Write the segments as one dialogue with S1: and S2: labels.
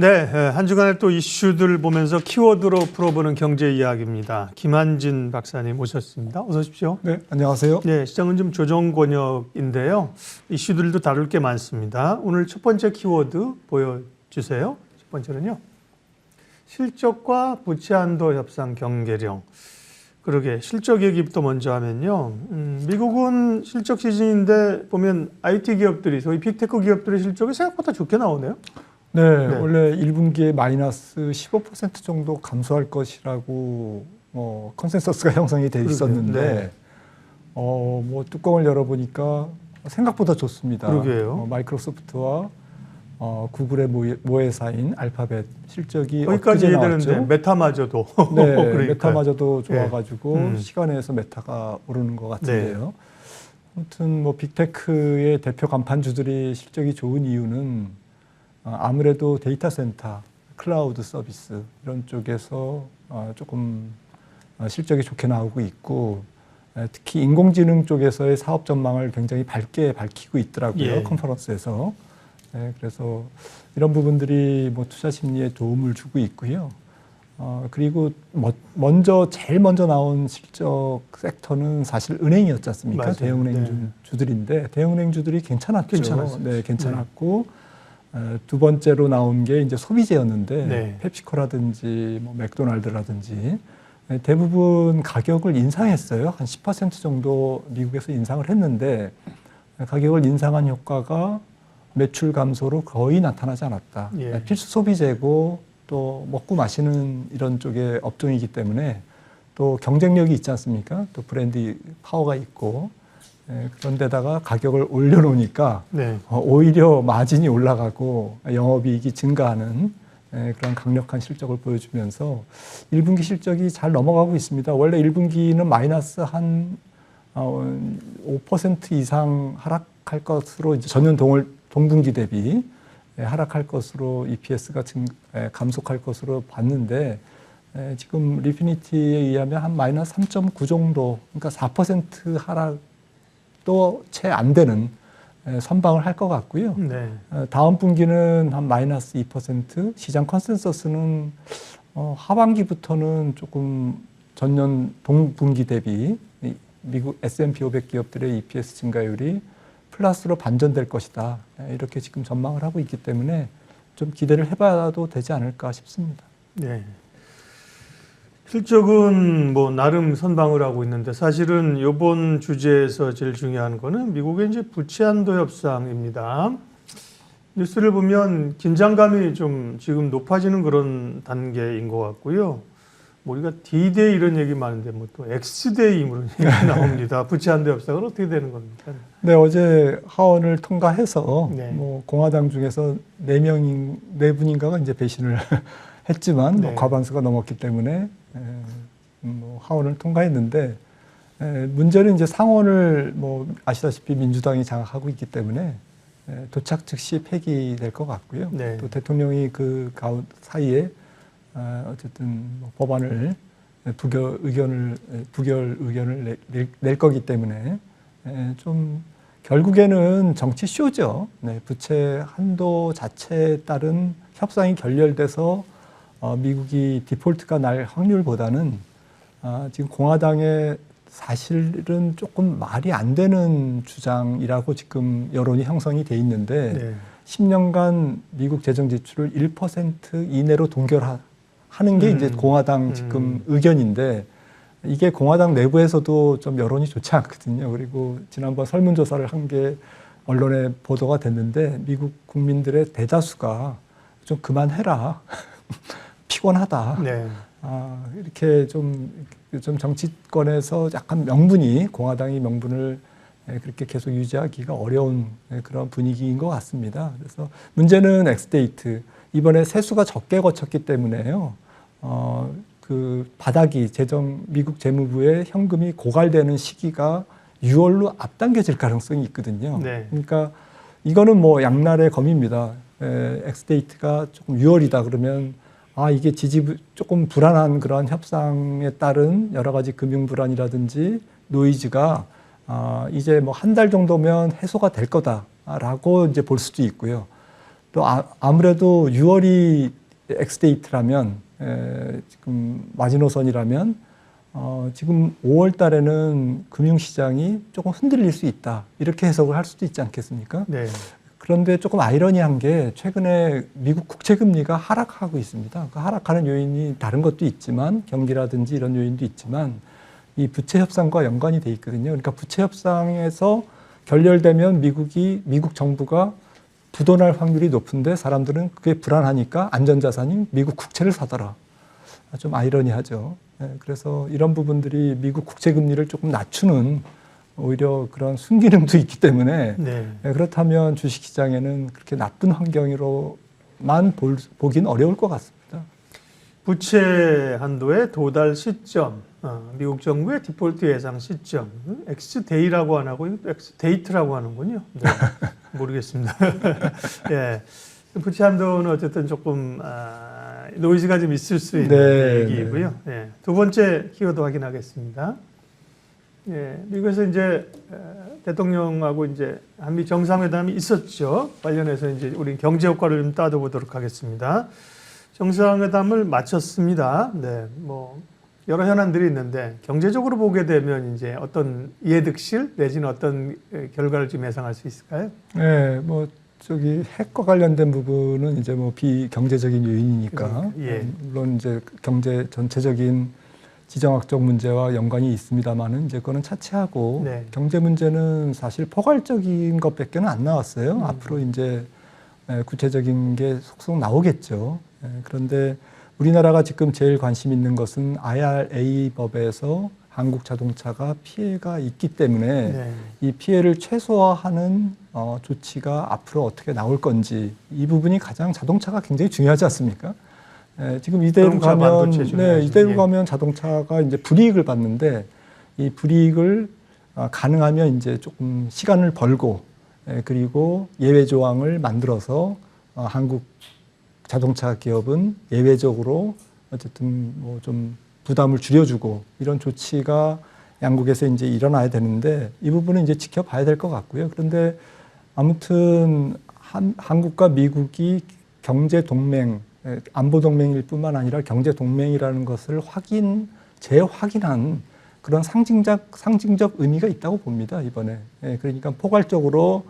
S1: 네, 한 주간의 또 이슈들 보면서 키워드로 풀어보는 경제 이야기입니다. 김한진 박사님 모셨습니다. 어서 오십시오.
S2: 네, 안녕하세요.
S1: 네, 시장은 좀 조정 권역인데요. 이슈들도 다룰 게 많습니다. 오늘 첫 번째 키워드 보여주세요. 첫 번째는요. 실적과 부채 한도 협상 경계령. 그러게 실적 얘기부터 먼저 하면요. 미국은 실적 시즌인데 보면 IT 기업들이 소위 빅테크 기업들의 실적이 생각보다 좋게 나오네요.
S2: 네, 원래 1분기에 마이너스 15% 정도 감소할 것이라고 컨센서스가 형성이 돼 있었는데
S1: 네.
S2: 뭐 뚜껑을 열어보니까 생각보다 좋습니다.
S1: 그러게요.
S2: 마이크로소프트와 구글의 모회사인 알파벳 실적이
S1: 거기까지
S2: 엊그제
S1: 이해되는데
S2: 나왔죠.
S1: 메타마저도
S2: 네,
S1: 그러니까요.
S2: 메타마저도 좋아가지고
S1: 네.
S2: 시간에서 메타가 오르는 것 같은데요. 아무튼 뭐 빅테크의 대표 간판주들이 실적이 좋은 이유는 아무래도 데이터 센터, 클라우드 서비스 이런 쪽에서 조금 실적이 좋게 나오고 있고 특히 인공지능 쪽에서의 사업 전망을 굉장히 밝게 밝히고 있더라고요.
S1: 예.
S2: 컨퍼런스에서. 네, 그래서 이런 부분들이 뭐 투자 심리에 도움을 주고 있고요. 그리고 제일 먼저 나온 실적 섹터는 사실 은행이었지 않습니까?
S1: 맞아요.
S2: 대형은행 주들인데 대형은행주들이 괜찮았죠.
S1: 괜찮았어요.
S2: 네, 괜찮았고 두 번째로 나온 게 이제 소비재였는데
S1: 네.
S2: 펩시코라든지 뭐 맥도날드라든지 대부분 가격을 인상했어요. 한 10% 정도 미국에서 인상을 했는데 가격을 인상한 효과가 매출 감소로 거의 나타나지 않았다.
S1: 예.
S2: 필수 소비재고 또 먹고 마시는 이런 쪽의 업종이기 때문에 또 경쟁력이 있지 않습니까? 또 브랜드 파워가 있고 그런데다가 가격을 올려놓으니까
S1: 네.
S2: 오히려 마진이 올라가고 영업이익이 증가하는 그런 강력한 실적을 보여주면서 1분기 실적이 잘 넘어가고 있습니다. 원래 1분기는 마이너스 한 5% 이상 하락할 것으로 이제 전년 동분기 대비 하락할 것으로 EPS가 감속할 것으로 봤는데 지금 리피니티에 의하면 한 마이너스 3.9 정도, 그러니까 4% 하락도 채 안 되는 선방을 할 것 같고요.
S1: 네.
S2: 다음 분기는 한 마이너스 2%, 시장 컨센서스는 하반기부터는 조금 전년 동분기 대비 미국 S&P 500 기업들의 EPS 증가율이 플러스로 반전될 것이다. 이렇게 지금 전망을 하고 있기 때문에 좀 기대를 해봐도 되지 않을까 싶습니다.
S1: 네. 실적은 뭐 나름 선방을 하고 있는데 사실은 이번 주제에서 제일 중요한 거는 미국의 이제 부채 한도 협상입니다. 뉴스를 보면 긴장감이 좀 지금 높아지는 그런 단계인 것 같고요. 뭐 우리가 D-Day 이런 얘기 많은데 뭐 또 X-Day 이런 얘기 나옵니다. 부채 한도 협상은 어떻게 되는 겁니까?
S2: 네, 어제 하원을 통과해서
S1: 네.
S2: 뭐 공화당 중에서 4분인가가 이제 배신을 했지만
S1: 네.
S2: 뭐 과반수가 넘었기 때문에 뭐 하원을 통과했는데 문제는 이제 상원을 뭐 아시다시피 민주당이 장악하고 있기 때문에 도착 즉시 폐기될 것 같고요.
S1: 네.
S2: 또 대통령이 그 사이에 어쨌든 뭐 법안을 부결 의견을 낼 거기 때문에 좀 결국에는 정치 쇼죠. 네, 부채 한도 자체에 따른 협상이 결렬돼서 미국이 디폴트가 날 확률보다는 지금 공화당의 사실은 조금 말이 안 되는 주장이라고 지금 여론이 형성이 돼 있는데
S1: 네.
S2: 10년간 미국 재정 지출을 1% 이내로 동결하는 게 이제 공화당 지금 의견인데 이게 공화당 내부에서도 좀 여론이 좋지 않거든요. 그리고 지난번 설문조사를 한 게 언론에 보도가 됐는데 미국 국민들의 대다수가 좀 그만해라. 피곤하다.
S1: 네.
S2: 이렇게 좀 정치권에서 약간 공화당이 명분을 그렇게 계속 유지하기가 어려운 그런 분위기인 것 같습니다. 그래서 문제는 엑스데이트. 이번에 세수가 적게 거쳤기 때문에요. 그 바닥이 미국 재무부의 현금이 고갈되는 시기가 6월로 앞당겨질 가능성이 있거든요.
S1: 네.
S2: 그러니까 이거는 뭐 양날의 검입니다. 엑스데이트가 조금 6월이다 그러면 이게 조금 불안한 그런 협상에 따른 여러 가지 금융 불안이라든지 노이즈가 이제 뭐 한 달 정도면 해소가 될 거다라고 이제 볼 수도 있고요. 또 아무래도 6월이 엑스데이트라면 지금 마지노선이라면 지금 5월 달에는 금융시장이 조금 흔들릴 수 있다. 이렇게 해석을 할 수도 있지 않겠습니까?
S1: 네.
S2: 그런데 조금 아이러니한 게 최근에 미국 국채금리가 하락하고 있습니다. 그 하락하는 요인이 다른 것도 있지만 경기라든지 이런 요인도 있지만 이 부채 협상과 연관이 돼 있거든요. 그러니까 부채 협상에서 결렬되면 미국 정부가 부도날 확률이 높은데 사람들은 그게 불안하니까 안전자산인 미국 국채를 사더라. 좀 아이러니하죠. 그래서 이런 부분들이 미국 국채금리를 조금 낮추는 오히려 그런 순기능도 있기 때문에
S1: 네.
S2: 그렇다면 주식시장에는 그렇게 나쁜 환경으로만 보긴 어려울 것 같습니다.
S1: 부채 한도의 도달 시점, 미국 정부의 디폴트 예상 시점, 엑스데이라고 안 하고 엑스데이트라고 하는군요. 네. 모르겠습니다. 예. 부채 한도는 어쨌든 조금 노이즈가 좀 있을 수 있는
S2: 네,
S1: 얘기이고요. 예. 두 번째 키워드 확인하겠습니다. 예. 미국에서 이제 대통령하고 이제 한미 정상회담이 있었죠. 관련해서 이제 우리 경제 효과를 좀 따져보도록 하겠습니다. 정상회담을 마쳤습니다. 네. 뭐 여러 현안들이 있는데 경제적으로 보게 되면 이제 어떤 이해득실 내지는 어떤 결과를 좀 예상할 수 있을까요?
S2: 네, 뭐 저기 핵과 관련된 부분은 이제 뭐 비경제적인 요인이니까
S1: 예.
S2: 물론 이제 경제 전체적인 지정학적 문제와 연관이 있습니다만은 이제 그거는 차치하고
S1: 네.
S2: 경제 문제는 사실 포괄적인 것밖에는 안 나왔어요. 앞으로 이제 구체적인 게 속속 나오겠죠. 그런데 우리나라가 지금 제일 관심 있는 것은 IRA 법에서 한국 자동차가 피해가 있기 때문에
S1: 네.
S2: 이 피해를 최소화하는 조치가 앞으로 어떻게 나올 건지 이 부분이 가장 자동차가 굉장히 중요하지 않습니까? 지금 이대로 가면 이대로 가면 자동차가 이제 불이익을 받는데 이 불이익을 가능하면 이제 조금 시간을 벌고 그리고 예외 조항을 만들어서 한국 자동차 기업은 예외적으로 어쨌든 뭐 좀 부담을 줄여주고 이런 조치가 양국에서 이제 일어나야 되는데 이 부분은 이제 지켜봐야 될 것 같고요. 그런데 아무튼 한국과 미국이 경제 동맹, 안보 동맹일 뿐만 아니라 경제 동맹이라는 것을 재확인한 그런 상징적 의미가 있다고 봅니다, 이번에. 그러니까 포괄적으로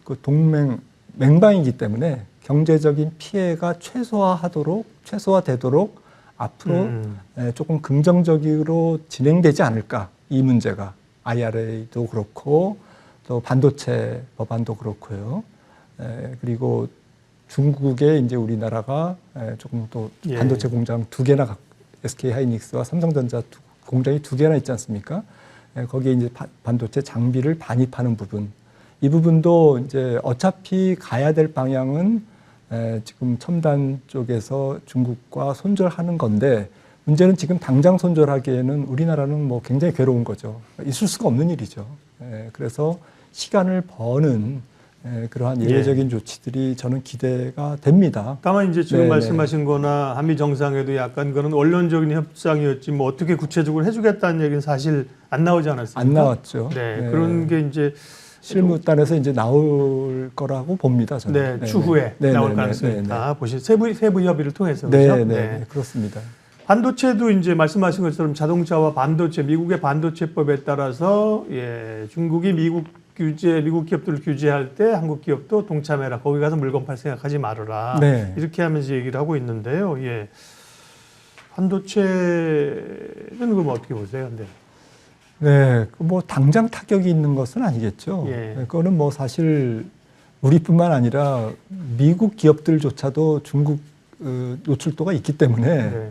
S2: 그 맹방이기 때문에 경제적인 피해가 최소화되도록 앞으로 조금 긍정적으로 진행되지 않을까, 이 문제가. IRA도 그렇고 또 반도체 법안도 그렇고요. 그리고 중국에 이제 우리나라가 조금 또 반도체 공장 2개나 SK 하이닉스와 삼성전자 공장이 2개나 있지 않습니까? 거기에 이제 반도체 장비를 반입하는 부분. 이 부분도 이제 어차피 가야 될 방향은 지금 첨단 쪽에서 중국과 손절하는 건데 문제는 지금 당장 손절하기에는 우리나라는 뭐 굉장히 괴로운 거죠. 있을 수가 없는 일이죠. 그래서 시간을 버는 그러한 예외적인 조치들이 저는 기대가 됩니다.
S1: 다만 이제 지금 말씀하신 거나 한미 정상회도 약간 그런 원론적인 협상이었지 뭐 어떻게 구체적으로 해주겠다는 얘기는 사실 안 나오지 않았습니까?
S2: 안 나왔죠.
S1: 그런 게 이제
S2: 실무단에서 이제 나올 거라고 봅니다. 저는.
S1: 추후에 나올 가능성이 있다. 세부 협의를 통해서 그렇죠?
S2: 네, 그렇습니다.
S1: 반도체도 이제 말씀하신 것처럼 자동차와 반도체, 미국의 반도체법에 따라서 중국이 미국 기업들을 규제할 때 한국 기업도 동참해라. 거기 가서 물건 팔 생각하지 말아라.
S2: 네.
S1: 이렇게 하면서 얘기를 하고 있는데요. 반도체는 그럼 어떻게 보세요?
S2: 네, 뭐 당장 타격이 있는 것은 아니겠죠. 그거는 뭐 사실 우리뿐만 아니라 미국 기업들조차도 중국 노출도가 있기 때문에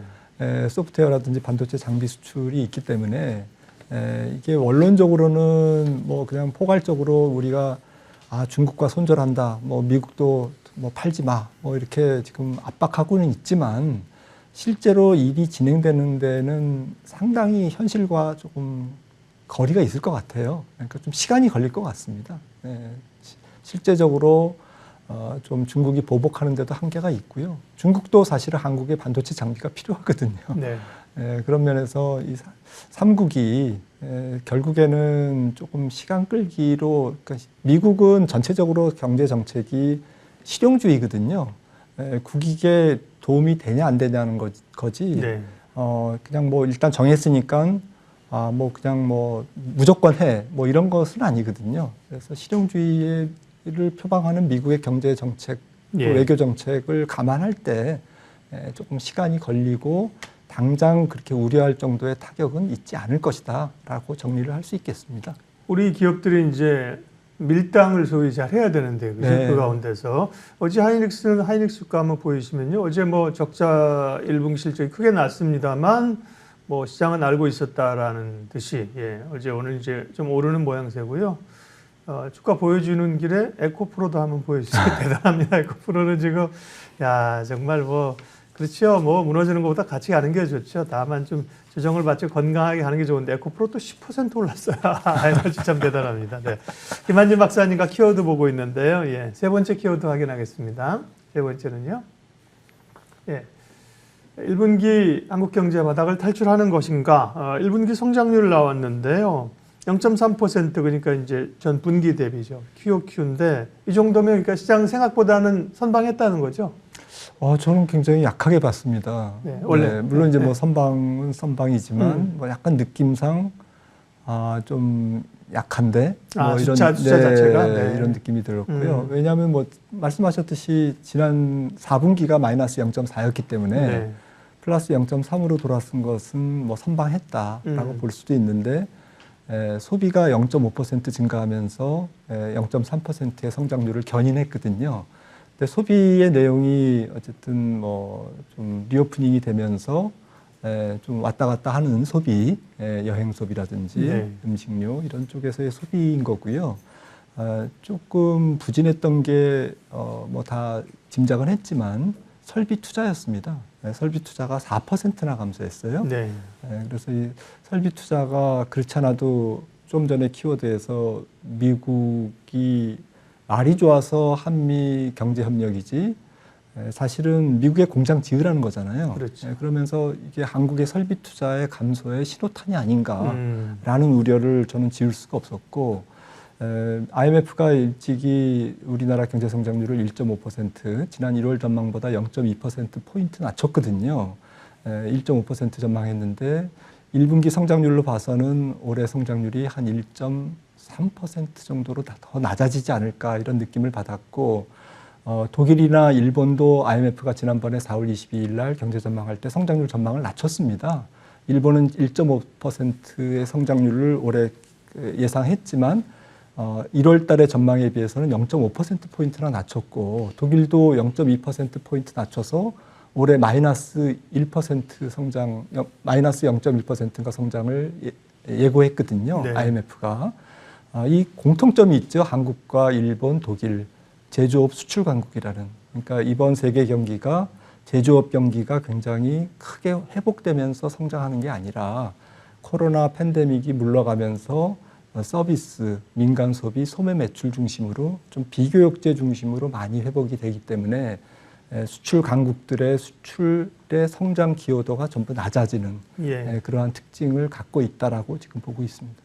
S2: 소프트웨어라든지 반도체 장비 수출이 있기 때문에 이게 원론적으로는 뭐 그냥 포괄적으로 우리가 중국과 손절한다, 뭐 미국도 뭐 팔지 마, 뭐 이렇게 지금 압박하고는 있지만 실제로 일이 진행되는 데는 상당히 현실과 조금 거리가 있을 것 같아요. 그러니까 좀 시간이 걸릴 것 같습니다. 실제적으로 좀 중국이 보복하는 데도 한계가 있고요. 중국도 사실은 한국의 반도체 장비가 필요하거든요. 그런 면에서 이 3국이 결국에는 조금 시간 끌기로, 그러니까 미국은 전체적으로 경제 정책이 실용주의거든요. 국익에 도움이 되냐 안 되냐는 거지.
S1: 네.
S2: 그냥 뭐 일단 정했으니까 뭐 그냥 뭐 무조건 해 뭐 이런 것은 아니거든요. 그래서 실용주의를 표방하는 미국의 경제 정책, 또
S1: 예.
S2: 외교 정책을 감안할 때 조금 시간이 걸리고 당장 그렇게 우려할 정도의 타격은 있지 않을 것이다라고 정리를 할 수 있겠습니다.
S1: 우리 기업들이 이제 밀당을 소위 잘 해야 되는데 그죠?
S2: 네.
S1: 그 가운데서 어제 하이닉스 거 한번 보여주시면요. 어제 뭐 적자 1분기 실적이 크게 났습니다만 뭐 시장은 알고 있었다라는 듯이 어제 오늘 이제 좀 오르는 모양새고요. 주가 보여주는 길에 에코프로도 한번 보여주세요. 대단합니다. 에코프로는 지금 정말 뭐 그렇죠. 뭐 무너지는 것보다 같이 가는 게 좋죠. 다만 좀 조정을 받지 건강하게 가는 게 좋은데 에코프로 또 10% 올랐어요. 에너지 참 대단합니다. 네. 김한진 박사님과 키워드 보고 있는데요. 세 번째 키워드 확인하겠습니다. 세 번째는요. 1분기 한국 경제 바닥을 탈출하는 것인가? 1분기 성장률 나왔는데요. 0.3% 그러니까 이제 전 분기 대비죠. QOQ인데 이 정도면 그러니까 시장 생각보다는 선방했다는 거죠.
S2: 저는 굉장히 약하게 봤습니다.
S1: 네, 원래
S2: 물론 이제 뭐 선방은 선방이지만 뭐 약간 느낌상 좀 약한데 뭐 이런
S1: 숫자 자체가
S2: 이런 느낌이 들었고요. 왜냐하면 뭐 말씀하셨듯이 지난 4분기가 마이너스 0.4였기 때문에 플러스 0.3으로 돌아선 것은 뭐 선방했다라고 볼 수도 있는데 소비가 0.5% 증가하면서 0.3%의 성장률을 견인했거든요. 근데 소비의 내용이 어쨌든 뭐 좀 리오프닝이 되면서 좀 왔다 갔다 하는 소비, 여행 소비라든지 음식료 이런 쪽에서의 소비인 거고요. 조금 부진했던 게 뭐 다 짐작은 했지만 설비 투자였습니다. 설비 투자가 4%나 감소했어요.
S1: 네.
S2: 그래서 이 설비 투자가 그렇지 않아도 좀 전에 키워드에서 미국이 말이 좋아서 한미 경제 협력이지 사실은 미국의 공장 지으라는 거잖아요.
S1: 그렇죠.
S2: 그러면서 이게 한국의 설비 투자의 감소의 신호탄이 아닌가라는 우려를 저는 지울 수가 없었고 IMF가 일찍이 우리나라 경제 성장률을 1.5% 지난 1월 전망보다 0.2%포인트 낮췄거든요. 1.5% 전망했는데 1분기 성장률로 봐서는 올해 성장률이 한 1.3% 정도로 더 낮아지지 않을까 이런 느낌을 받았고 독일이나 일본도 IMF가 지난번에 4월 22일 날 경제 전망할 때 성장률 전망을 낮췄습니다. 일본은 1.5%의 성장률을 올해 예상했지만 1월 달의 전망에 비해서는 0.5%포인트나 낮췄고 독일도 0.2%포인트 낮춰서 올해 마이너스 1% 성장, 마이너스 0.1%인가 성장을 예고했거든요.
S1: 네.
S2: IMF가. 이 공통점이 있죠. 한국과 일본, 독일. 제조업 수출 강국이라는. 그러니까 이번 세계 경기가 제조업 경기가 굉장히 크게 회복되면서 성장하는 게 아니라 코로나 팬데믹이 물러가면서 서비스, 민간 소비, 소매 매출 중심으로 좀 비교역제 중심으로 많이 회복이 되기 때문에 수출 강국들의 수출의 성장 기여도가 전부 낮아지는 그러한 특징을 갖고 있다라고 지금 보고 있습니다.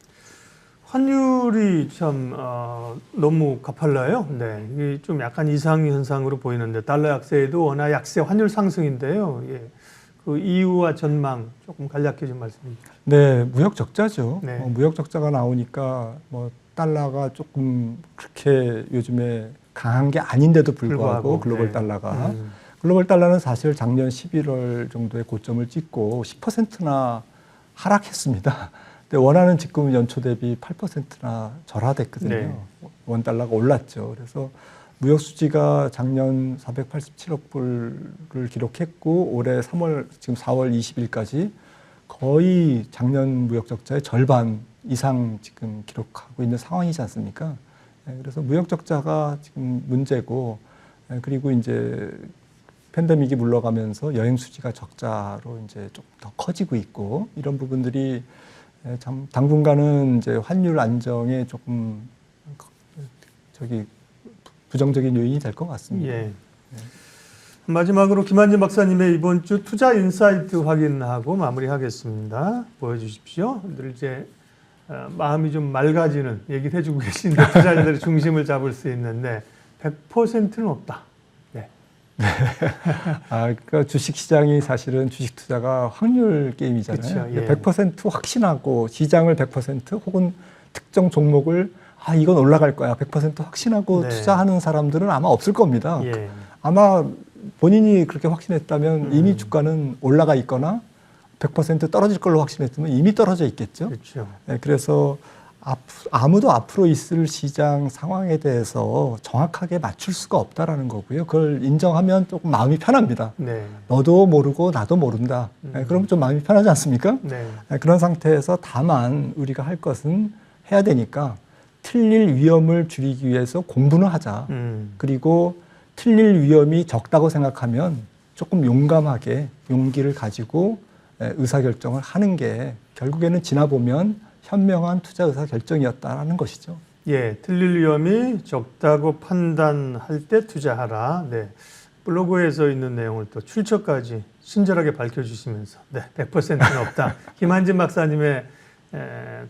S1: 환율이 참 너무 가팔라요. 네, 이게 좀 약간 이상 현상으로 보이는데 달러 약세에도 워낙 약세 환율 상승인데요. 그 이유와 전망 조금 간략히 좀 말씀해 주세요.
S2: 네, 무역 적자죠.
S1: 네.
S2: 무역 적자가 나오니까 뭐 달러가 조금 그렇게 요즘에 강한 게 아닌데도 불구하고 글로벌 달러가 글로벌 달러는 사실 작년 11월 정도의 고점을 찍고 10%나 하락했습니다. 근데 원화는 지금 연초 대비 8%나 절하됐거든요.
S1: 네.
S2: 원 달러가 올랐죠. 그래서 무역 수지가 작년 487억 불을 기록했고 올해 3월 지금 4월 20일까지 거의 작년 무역 적자의 절반 이상 지금 기록하고 있는 상황이지 않습니까? 그래서 무역 적자가 지금 문제고 그리고 이제 팬데믹이 물러가면서 여행 수지가 적자로 이제 좀 더 커지고 있고 이런 부분들이 참 당분간은 이제 환율 안정에 조금 부정적인 요인이 될 것 같습니다.
S1: 예. 마지막으로 김한진 박사님의 이번 주 투자 인사이트 확인하고 마무리하겠습니다. 보여주십시오. 늘 이제 마음이 좀 맑아지는 얘기를 해주고 계신데 투자자들의 중심을 잡을 수 있는데 100%는 없다. 네.
S2: 그러니까 주식시장이 사실은 주식 투자가 확률 게임이잖아요.
S1: 그쵸, 예.
S2: 100% 확신하고 시장을 100% 혹은 특정 종목을 이건 올라갈 거야 100% 확신하고
S1: 네.
S2: 투자하는 사람들은 아마 없을 겁니다.
S1: 예.
S2: 아마 본인이 그렇게 확신했다면 이미 주가는 올라가 있거나 100% 떨어질 걸로 확신했으면 이미 떨어져 있겠죠.
S1: 그렇죠.
S2: 네, 그래서 아무도 앞으로 있을 시장 상황에 대해서 정확하게 맞출 수가 없다라는 거고요. 그걸 인정하면 조금 마음이 편합니다.
S1: 네.
S2: 너도 모르고 나도 모른다. 네, 그러면 좀 마음이 편하지 않습니까?
S1: 네.
S2: 네, 그런 상태에서 다만 우리가 할 것은 해야 되니까 틀릴 위험을 줄이기 위해서 공부는 하자. 그리고 틀릴 위험이 적다고 생각하면 조금 용감하게 용기를 가지고 의사결정을 하는 게 결국에는 지나보면 현명한 투자 의사결정이었다는 것이죠.
S1: 예, 틀릴 위험이 적다고 판단할 때 투자하라. 네. 블로그에서 있는 내용을 또 출처까지 친절하게 밝혀주시면서 100%는 없다. 김한진 박사님의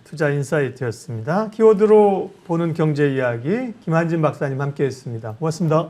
S1: 투자 인사이트였습니다. 키워드로 보는 경제 이야기 김한진 박사님 함께했습니다. 고맙습니다.